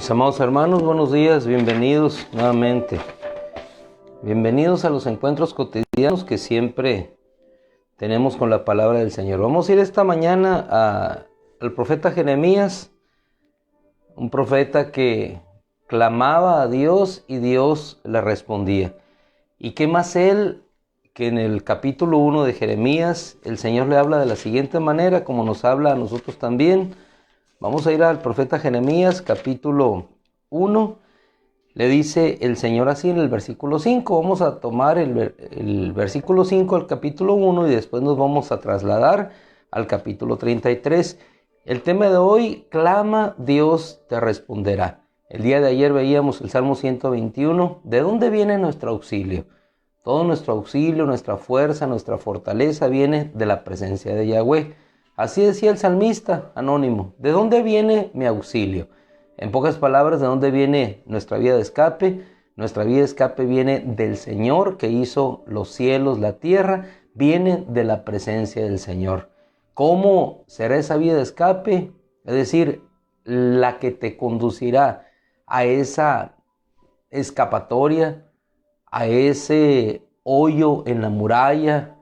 Mis amados hermanos, buenos días, bienvenidos nuevamente. Bienvenidos a los encuentros cotidianos que siempre tenemos con la palabra del Señor. Vamos a ir esta mañana al profeta Jeremías, un profeta que clamaba a Dios y Dios le respondía. ¿Y qué más él que en el capítulo 1 de Jeremías el Señor le habla de la siguiente manera, como nos habla a nosotros también? Vamos a ir al profeta Jeremías, capítulo 1. Le dice el Señor así en el versículo 5. Vamos a tomar el versículo 5 al capítulo 1 y después nos vamos a trasladar al capítulo 33. El tema de hoy: clama, Dios te responderá. El día de ayer veíamos el Salmo 121. ¿De dónde viene nuestro auxilio? Todo nuestro auxilio, nuestra fuerza, nuestra fortaleza viene de la presencia de Yahweh. Así decía el salmista anónimo: ¿de dónde viene mi auxilio? En pocas palabras, ¿de dónde viene nuestra vía de escape? Nuestra vía de escape viene del Señor que hizo los cielos, la tierra, viene de la presencia del Señor. ¿Cómo será esa vía de escape? Es decir, la que te conducirá a esa escapatoria, a ese hoyo en la muralla,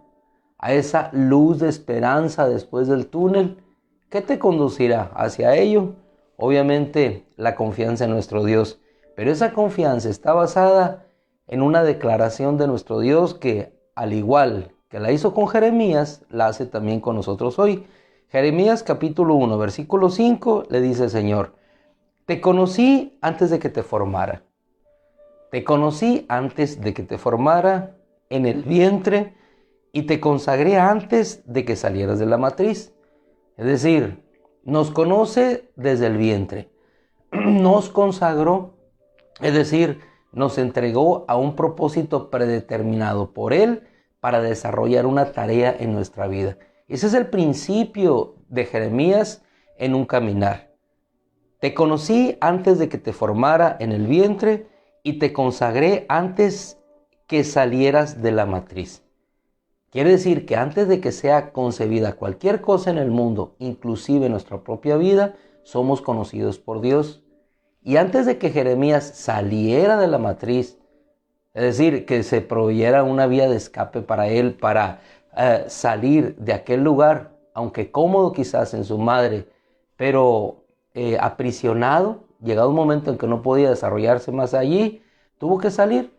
a esa luz de esperanza después del túnel. ¿Qué te conducirá hacia ello? Obviamente la confianza en nuestro Dios, pero esa confianza está basada en una declaración de nuestro Dios que, al igual que la hizo con Jeremías, la hace también con nosotros hoy. Jeremías capítulo 1, versículo 5, le dice el Señor: te conocí antes de que te formara. Te conocí antes de que te formara en el vientre y te consagré antes de que salieras de la matriz. Es decir, nos conoce desde el vientre, nos consagró, es decir, nos entregó a un propósito predeterminado por Él para desarrollar una tarea en nuestra vida. Ese es el principio de Jeremías en un caminar. Te conocí antes de que te formara en el vientre y te consagré antes que salieras de la matriz. Quiere decir que antes de que sea concebida cualquier cosa en el mundo, inclusive nuestra propia vida, somos conocidos por Dios. Y antes de que Jeremías saliera de la matriz, es decir, que se proveyera una vía de escape para él, para salir de aquel lugar, aunque cómodo quizás en su madre, pero aprisionado, llegado un momento en que no podía desarrollarse más allí, tuvo que salir.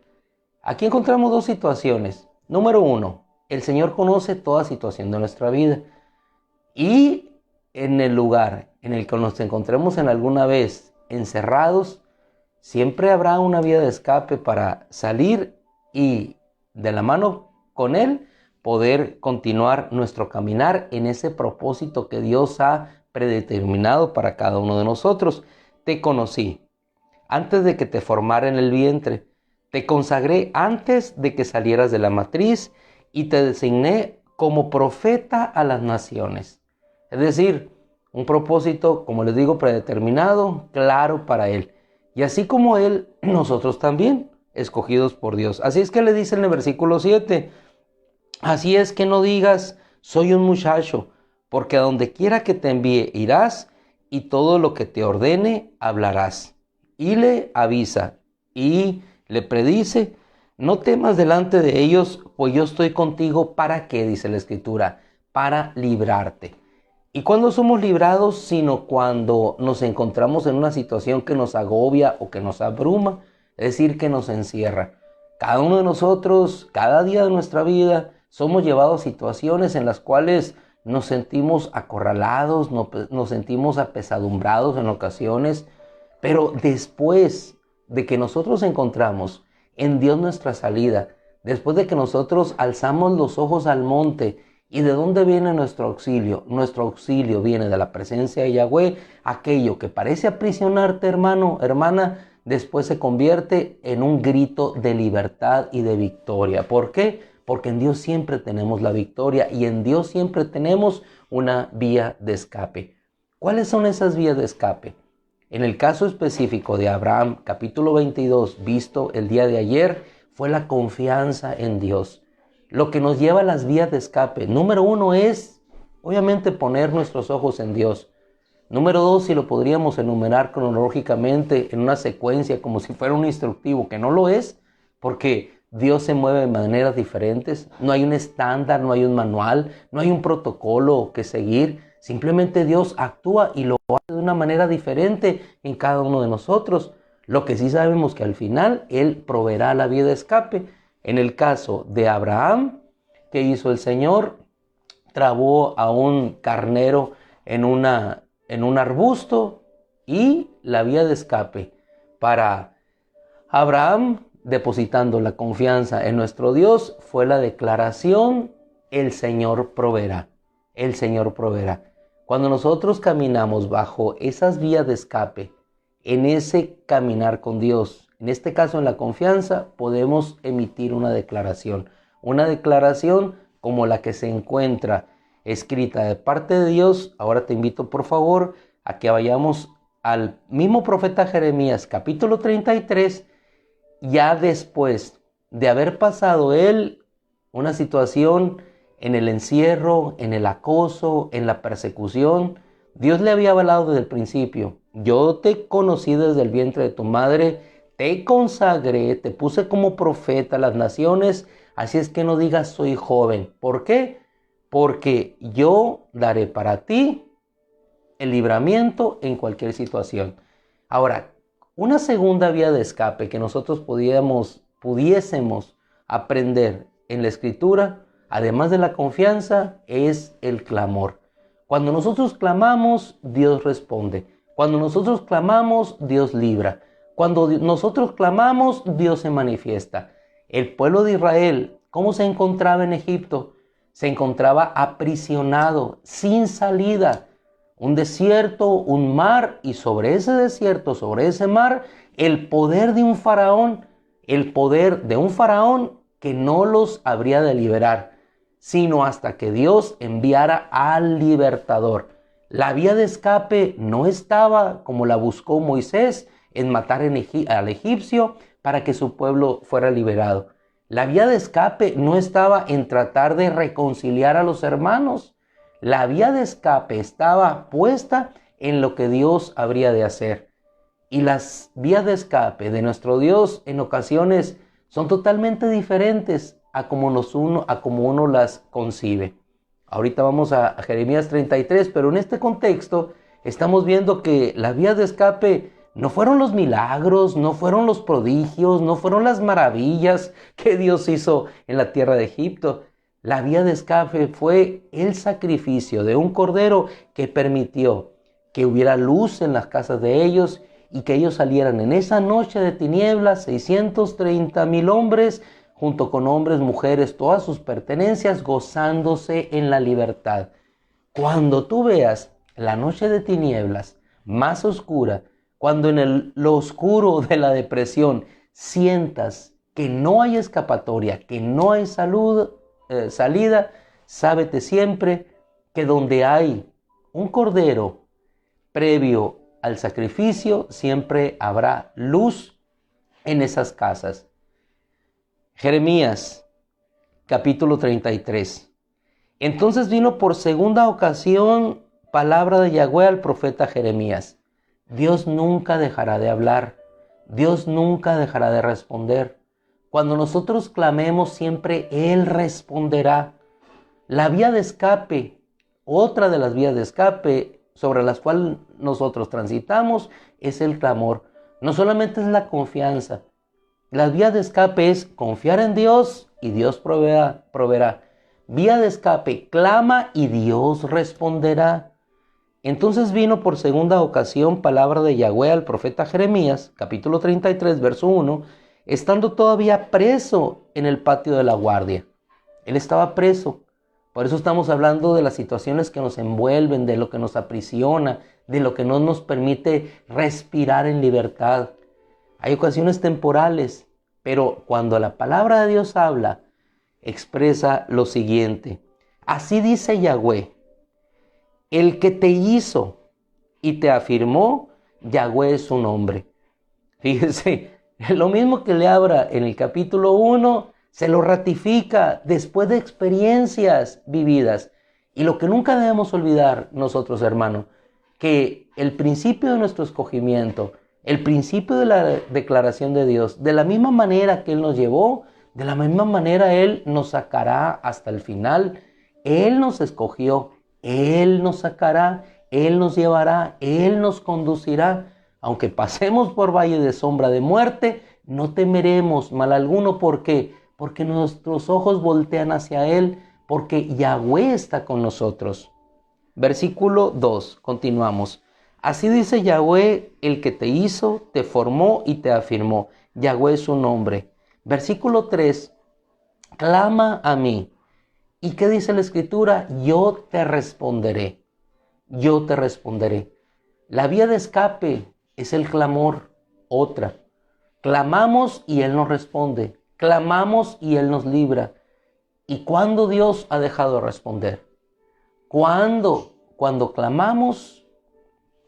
Aquí encontramos dos situaciones. Número uno: el Señor conoce toda situación de nuestra vida. Y en el lugar en el que nos encontremos en alguna vez encerrados, siempre habrá una vía de escape para salir y, de la mano con Él, poder continuar nuestro caminar en ese propósito que Dios ha predeterminado para cada uno de nosotros. Te conocí antes de que te formara en el vientre. Te consagré antes de que salieras de la matriz y te designé como profeta a las naciones. Es decir, un propósito, como les digo, predeterminado, claro para Él. Y así como Él, nosotros también, escogidos por Dios. Así es que le dice en el versículo 7, así es que no digas, soy un muchacho, porque a donde quiera que te envíe irás, y todo lo que te ordene hablarás. Y le avisa, y le predice: no temas delante de ellos, pues yo estoy contigo. ¿Para qué? Dice la Escritura: para librarte. ¿Y cuándo somos librados? Sino cuando nos encontramos en una situación que nos agobia o que nos abruma, es decir, que nos encierra. Cada uno de nosotros, cada día de nuestra vida, somos llevados a situaciones en las cuales nos sentimos acorralados, nos sentimos apesadumbrados en ocasiones, pero después de que nosotros encontramos en Dios nuestra salida, después de que nosotros alzamos los ojos al monte, ¿y de dónde viene nuestro auxilio? Nuestro auxilio viene de la presencia de Yahweh. Aquello que parece aprisionarte, hermano, hermana, después se convierte en un grito de libertad y de victoria. ¿Por qué? Porque en Dios siempre tenemos la victoria y en Dios siempre tenemos una vía de escape. ¿Cuáles son esas vías de escape? En el caso específico de Abraham, capítulo 22, visto el día de ayer, fue la confianza en Dios. Lo que nos lleva a las vías de escape, número uno, es obviamente poner nuestros ojos en Dios. Número 2, si lo podríamos enumerar cronológicamente en una secuencia como si fuera un instructivo, que no lo es, porque Dios se mueve de maneras diferentes. No hay un estándar, no hay un manual, no hay un protocolo que seguir. Simplemente Dios actúa y lo hace de una manera diferente en cada uno de nosotros. Lo que sí sabemos que al final Él proveerá la vía de escape. En el caso de Abraham, ¿qué hizo el Señor? Trabó a un carnero en un arbusto y la vía de escape para Abraham, depositando la confianza en nuestro Dios, fue la declaración: el Señor proveerá, el Señor proveerá. Cuando nosotros caminamos bajo esas vías de escape, en ese caminar con Dios, en este caso en la confianza, podemos emitir una declaración como la que se encuentra escrita de parte de Dios. Ahora te invito por favor a que vayamos al mismo profeta Jeremías, capítulo 33, ya después de haber pasado él una situación en el encierro, en el acoso, en la persecución. Dios le había hablado desde el principio: yo te conocí desde el vientre de tu madre, te consagré, te puse como profeta a las naciones, así es que no digas soy joven. ¿Por qué? Porque yo daré para ti el libramiento en cualquier situación. Ahora, una segunda vía de escape que nosotros pudiésemos aprender en la Escritura, además de la confianza, es el clamor. Cuando nosotros clamamos, Dios responde. Cuando nosotros clamamos, Dios libra. Cuando nosotros clamamos, Dios se manifiesta. El pueblo de Israel, ¿cómo se encontraba en Egipto? Se encontraba aprisionado, sin salida. Un desierto, un mar, y sobre ese desierto, sobre ese mar, el poder de un faraón que no los habría de liberar, sino hasta que Dios enviara al libertador. La vía de escape no estaba, como la buscó Moisés, en matar al egipcio para que su pueblo fuera liberado. La vía de escape no estaba en tratar de reconciliar a los hermanos. La vía de escape estaba puesta en lo que Dios habría de hacer. Y las vías de escape de nuestro Dios en ocasiones son totalmente diferentes a como uno las concibe. Ahorita vamos a Jeremías 33, pero en este contexto estamos viendo que las vías de escape no fueron los milagros, no fueron los prodigios, no fueron las maravillas que Dios hizo en la tierra de Egipto. La vía de escape fue el sacrificio de un cordero que permitió que hubiera luz en las casas de ellos y que ellos salieran en esa noche de tinieblas, 630,000 hombres, junto con hombres, mujeres, todas sus pertenencias, gozándose en la libertad. Cuando tú veas la noche de tinieblas más oscura, cuando en lo oscuro de la depresión sientas que no hay escapatoria, que no hay salida, sábete siempre que donde hay un cordero previo al sacrificio, siempre habrá luz en esas casas. Jeremías, capítulo 33. Entonces vino por segunda ocasión palabra de Yahweh al profeta Jeremías. Dios nunca dejará de hablar. Dios nunca dejará de responder. Cuando nosotros clamemos, siempre Él responderá. La vía de escape, otra de las vías de escape sobre las cuales nosotros transitamos, es el clamor. No solamente es la confianza. La vía de escape es confiar en Dios y Dios proveerá. Vía de escape, clama y Dios responderá. Entonces vino por segunda ocasión palabra de Yahweh al profeta Jeremías, capítulo 33, verso 1, estando todavía preso en el patio de la guardia. Él estaba preso. Por eso estamos hablando de las situaciones que nos envuelven, de lo que nos aprisiona, de lo que no nos permite respirar en libertad. Hay ocasiones temporales, pero cuando la palabra de Dios habla, expresa lo siguiente: así dice Yahweh, el que te hizo y te afirmó, Yahweh es su nombre. Fíjense, lo mismo que le habla en el capítulo 1, se lo ratifica después de experiencias vividas. Y lo que nunca debemos olvidar nosotros, hermanos, que el principio de nuestro escogimiento, el principio de la declaración de Dios, de la misma manera que Él nos llevó, de la misma manera Él nos sacará hasta el final. Él nos escogió, Él nos sacará, Él nos llevará, Él nos conducirá. Aunque pasemos por valle de sombra de muerte, no temeremos mal alguno. ¿Por qué? Porque nuestros ojos voltean hacia Él, porque Yahweh está con nosotros. Versículo 2, continuamos. Así dice Yahweh, el que te hizo, te formó y te afirmó. Yahweh es su nombre. Versículo 3, clama a mí. ¿Y qué dice la Escritura? Yo te responderé. Yo te responderé. La vía de escape es el clamor. Otra. Clamamos y Él nos responde. Clamamos y Él nos libra. ¿Y cuándo Dios ha dejado de responder? ¿Cuándo? Cuando clamamos,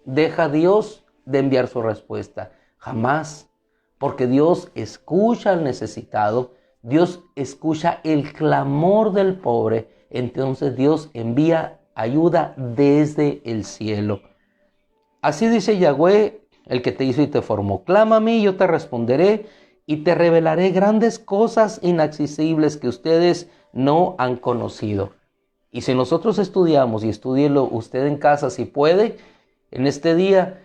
deja Dios de enviar su respuesta. Jamás. Porque Dios escucha al necesitado. Dios escucha el clamor del pobre. Entonces Dios envía ayuda desde el cielo. Así dice Yahweh, el que te hizo y te formó. Clama a mí, yo te responderé y te revelaré grandes cosas inaccesibles que ustedes no han conocido. Y si nosotros estudiamos, y estúdielo usted en casa si puede, en este día,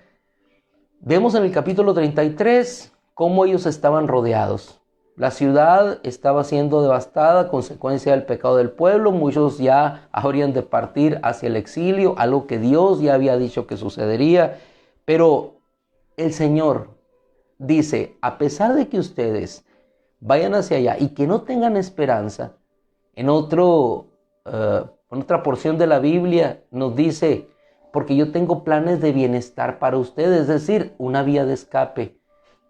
vemos en el capítulo 33 cómo ellos estaban rodeados. La ciudad estaba siendo devastada a consecuencia del pecado del pueblo. Muchos ya habrían de partir hacia el exilio, algo que Dios ya había dicho que sucedería. Pero el Señor dice, a pesar de que ustedes vayan hacia allá y que no tengan esperanza, en otra porción de la Biblia nos dice, porque yo tengo planes de bienestar para ustedes, es decir, una vía de escape.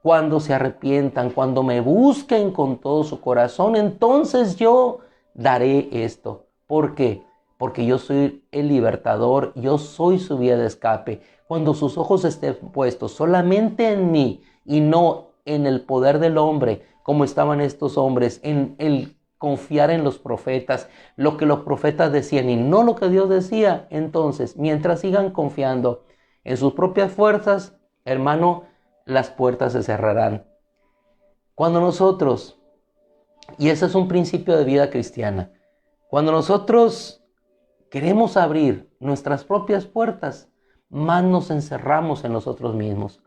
Cuando se arrepientan, cuando me busquen con todo su corazón, entonces yo daré esto. ¿Por qué? Porque yo soy el libertador, yo soy su vía de escape. Cuando sus ojos estén puestos solamente en mí y no en el poder del hombre, como estaban estos hombres, en el confiar en los profetas, lo que los profetas decían y no lo que Dios decía, entonces, mientras sigan confiando en sus propias fuerzas, hermano, las puertas se cerrarán. Cuando nosotros, y ese es un principio de vida cristiana, cuando nosotros queremos abrir nuestras propias puertas, más nos encerramos en nosotros mismos.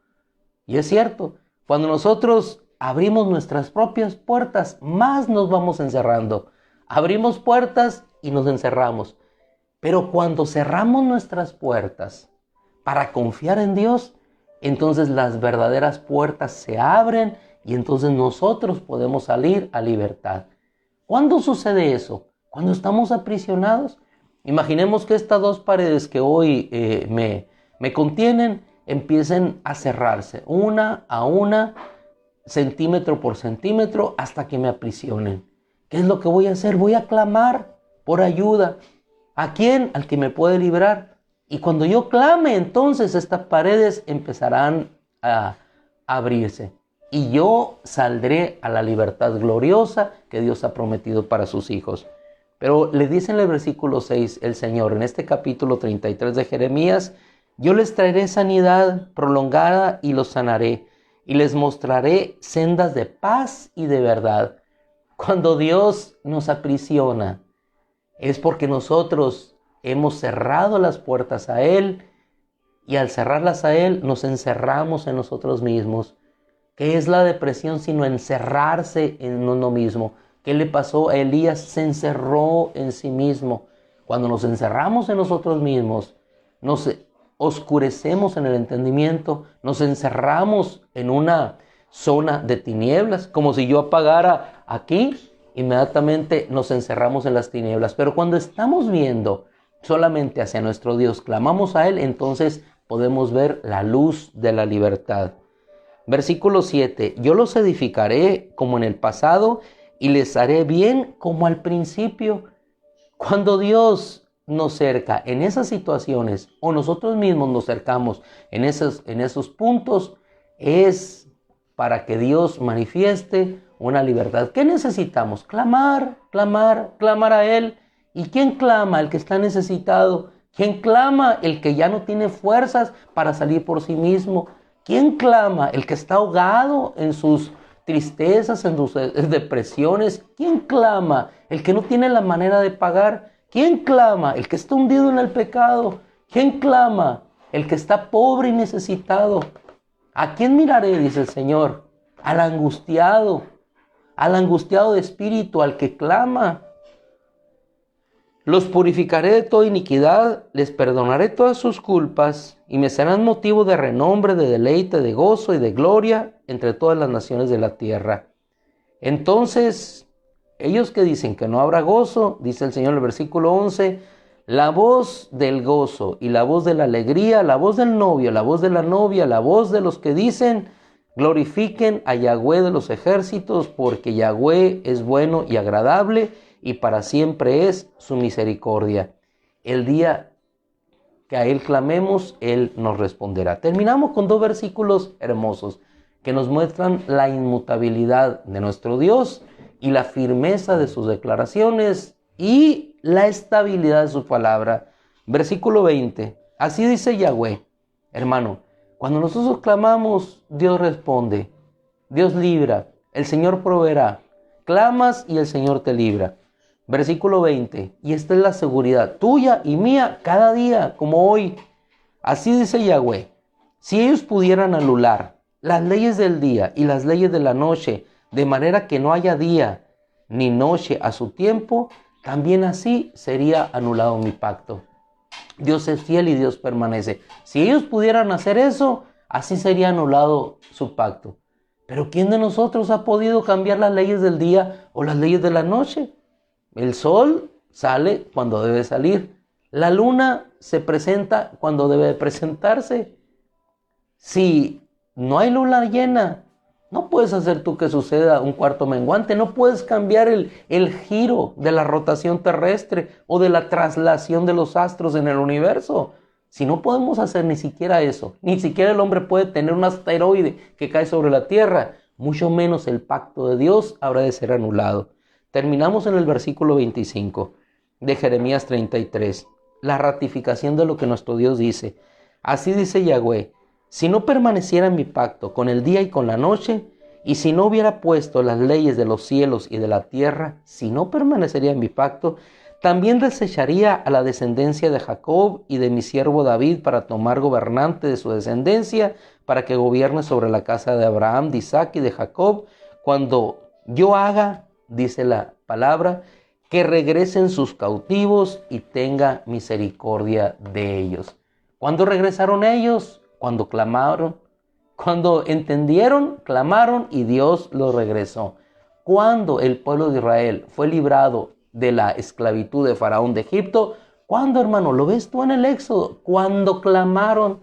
Y es cierto, cuando nosotros abrimos nuestras propias puertas, más nos vamos encerrando. Abrimos puertas y nos encerramos. Pero cuando cerramos nuestras puertas para confiar en Dios, entonces las verdaderas puertas se abren y entonces nosotros podemos salir a libertad. ¿Cuándo sucede eso? Cuando estamos aprisionados. Imaginemos que estas dos paredes que hoy me contienen empiecen a cerrarse, una a una, centímetro por centímetro, hasta que me aprisionen. ¿Qué es lo que voy a hacer? Voy a clamar por ayuda. ¿A quién? Al que me puede librar. Y cuando yo clame, entonces estas paredes empezarán a abrirse. Y yo saldré a la libertad gloriosa que Dios ha prometido para sus hijos. Pero le dice en el versículo 6 el Señor, en este capítulo 33 de Jeremías, yo les traeré sanidad prolongada y los sanaré. Y les mostraré sendas de paz y de verdad. Cuando Dios nos aprisiona, es porque nosotros hemos cerrado las puertas a Él y al cerrarlas a Él nos encerramos en nosotros mismos. ¿Qué es la depresión sino encerrarse en uno mismo? ¿Qué le pasó a Elías? Se encerró en sí mismo. Cuando nos encerramos en nosotros mismos, nos oscurecemos en el entendimiento, nos encerramos en una zona de tinieblas, como si yo apagara aquí, inmediatamente nos encerramos en las tinieblas. Pero cuando estamos viendo solamente hacia nuestro Dios, clamamos a Él, entonces podemos ver la luz de la libertad. Versículo 7, yo los edificaré como en el pasado y les haré bien como al principio. Cuando Dios nos cerca en esas situaciones o nosotros mismos nos cercamos en esos puntos, es para que Dios manifieste una libertad. ¿Qué necesitamos? Clamar, clamar, clamar a Él. ¿Y quién clama? El que está necesitado. ¿Quién clama? El que ya no tiene fuerzas para salir por sí mismo. ¿Quién clama? El que está ahogado en sus tristezas, en sus depresiones. ¿Quién clama? El que no tiene la manera de pagar. ¿Quién clama? El que está hundido en el pecado. ¿Quién clama? El que está pobre y necesitado. ¿A quién miraré? Dice el Señor. Al angustiado de espíritu, al que clama. Los purificaré de toda iniquidad, les perdonaré todas sus culpas, y me serán motivo de renombre, de deleite, de gozo y de gloria entre todas las naciones de la tierra. Entonces, ellos que dicen que no habrá gozo, dice el Señor en el versículo 11, la voz del gozo y la voz de la alegría, la voz del novio, la voz de la novia, la voz de los que dicen, glorifiquen a Yahweh de los ejércitos, porque Yahweh es bueno y agradable, y para siempre es su misericordia. El día que a Él clamemos, Él nos responderá. Terminamos con 2 versículos hermosos que nos muestran la inmutabilidad de nuestro Dios y la firmeza de sus declaraciones y la estabilidad de su palabra. Versículo 20. Así dice Yahweh. Hermano, cuando nosotros clamamos, Dios responde. Dios libra. El Señor proveerá. Clamas y el Señor te libra. Versículo 20. Y esta es la seguridad tuya y mía cada día, como hoy. Así dice Yahweh. Si ellos pudieran anular las leyes del día y las leyes de la noche, de manera que no haya día ni noche a su tiempo, también así sería anulado mi pacto. Dios es fiel y Dios permanece. Si ellos pudieran hacer eso, así sería anulado su pacto. Pero ¿quién de nosotros ha podido cambiar las leyes del día o las leyes de la noche? El sol sale cuando debe salir. La luna se presenta cuando debe presentarse. Si no hay luna llena, no puedes hacer tú que suceda un cuarto menguante. No puedes cambiar el giro de la rotación terrestre o de la traslación de los astros en el universo. Si no podemos hacer ni siquiera eso, ni siquiera el hombre puede tener un asteroide que cae sobre la Tierra, mucho menos el pacto de Dios habrá de ser anulado. Terminamos en el versículo 25 de Jeremías 33, la ratificación de lo que nuestro Dios dice. Así dice Yahweh, si no permaneciera en mi pacto con el día y con la noche, y si no hubiera puesto las leyes de los cielos y de la tierra, si no permanecería en mi pacto, también desecharía a la descendencia de Jacob y de mi siervo David para tomar gobernante de su descendencia, para que gobierne sobre la casa de Abraham, de Isaac y de Jacob, cuando yo haga, dice la palabra, que regresen sus cautivos y tenga misericordia de ellos. ¿Cuándo regresaron ellos? Cuando clamaron. Cuando entendieron, clamaron y Dios los regresó. Cuando el pueblo de Israel fue librado de la esclavitud de Faraón de Egipto, ¿cuándo, hermano? ¿Lo ves tú en el Éxodo? Cuando clamaron.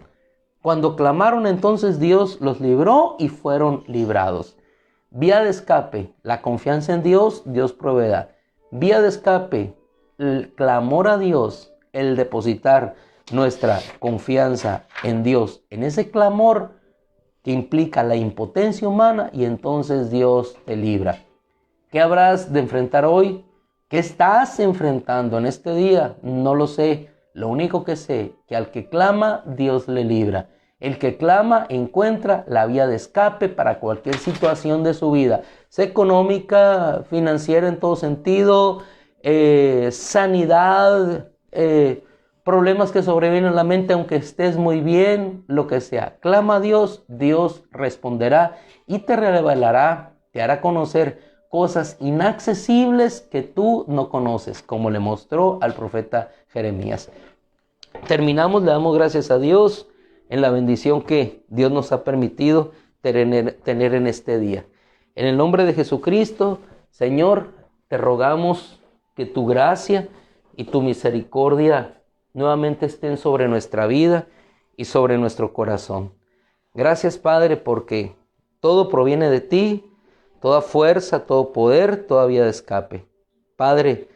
Cuando clamaron, entonces Dios los libró y fueron librados. Vía de escape, la confianza en Dios, Dios proveerá. Vía de escape, el clamor a Dios, el depositar nuestra confianza en Dios. En ese clamor que implica la impotencia humana y entonces Dios te libra. ¿Qué habrás de enfrentar hoy? ¿Qué estás enfrentando en este día? No lo sé. Lo único que sé, que al que clama, Dios le libra. El que clama encuentra la vía de escape para cualquier situación de su vida, sea económica, financiera en todo sentido, sanidad, problemas que sobrevienen a la mente aunque estés muy bien, lo que sea. Clama a Dios, Dios responderá y te revelará, te hará conocer cosas inaccesibles que tú no conoces, como le mostró al profeta Jeremías. Terminamos, le damos gracias a Dios en la bendición que Dios nos ha permitido tener en este día. En el nombre de Jesucristo, Señor, te rogamos que tu gracia y tu misericordia nuevamente estén sobre nuestra vida y sobre nuestro corazón. Gracias, Padre, porque todo proviene de ti, toda fuerza, todo poder, toda vía de escape. Padre,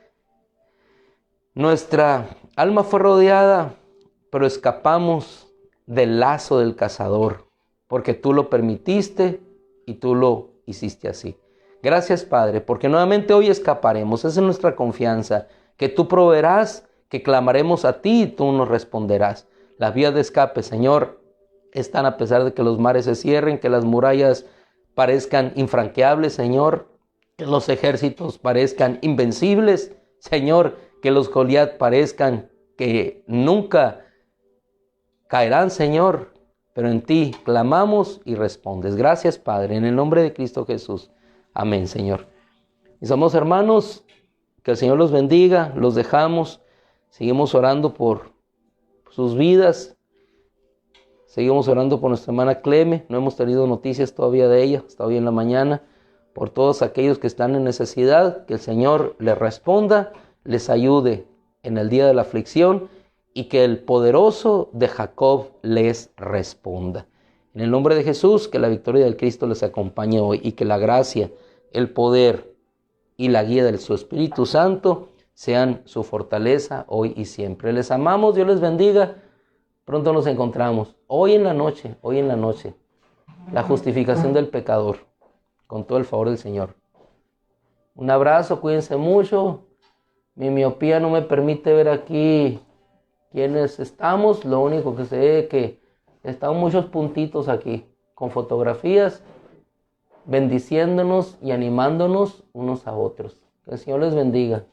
nuestra alma fue rodeada, pero escapamos del lazo del cazador, porque tú lo permitiste y tú lo hiciste así. Gracias, Padre, porque nuevamente hoy escaparemos. Esa es nuestra confianza, que tú proveerás, que clamaremos a ti y tú nos responderás. Las vías de escape, Señor, están a pesar de que los mares se cierren, que las murallas parezcan infranqueables, Señor, que los ejércitos parezcan invencibles, Señor, que los Goliat parezcan que nunca caerán, Señor, pero en ti clamamos y respondes. Gracias, Padre, en el nombre de Cristo Jesús. Amén, Señor. Mis amados hermanos, que el Señor los bendiga, los dejamos, seguimos orando por sus vidas, seguimos orando por nuestra hermana Cleme, no hemos tenido noticias todavía de ella, hasta hoy en la mañana, por todos aquellos que están en necesidad, que el Señor les responda, les ayude en el día de la aflicción y que el poderoso de Jacob les responda. En el nombre de Jesús, que la victoria del Cristo les acompañe hoy y que la gracia, el poder y la guía de su Espíritu Santo sean su fortaleza hoy y siempre. Les amamos, Dios les bendiga. Pronto nos encontramos. Hoy en la noche, la justificación del pecador, con todo el favor del Señor. Un abrazo, cuídense mucho. Mi miopía no me permite ver aquí quiénes estamos. Lo único que sé es que están muchos puntitos aquí, con fotografías, bendiciéndonos y animándonos unos a otros. Que el Señor les bendiga.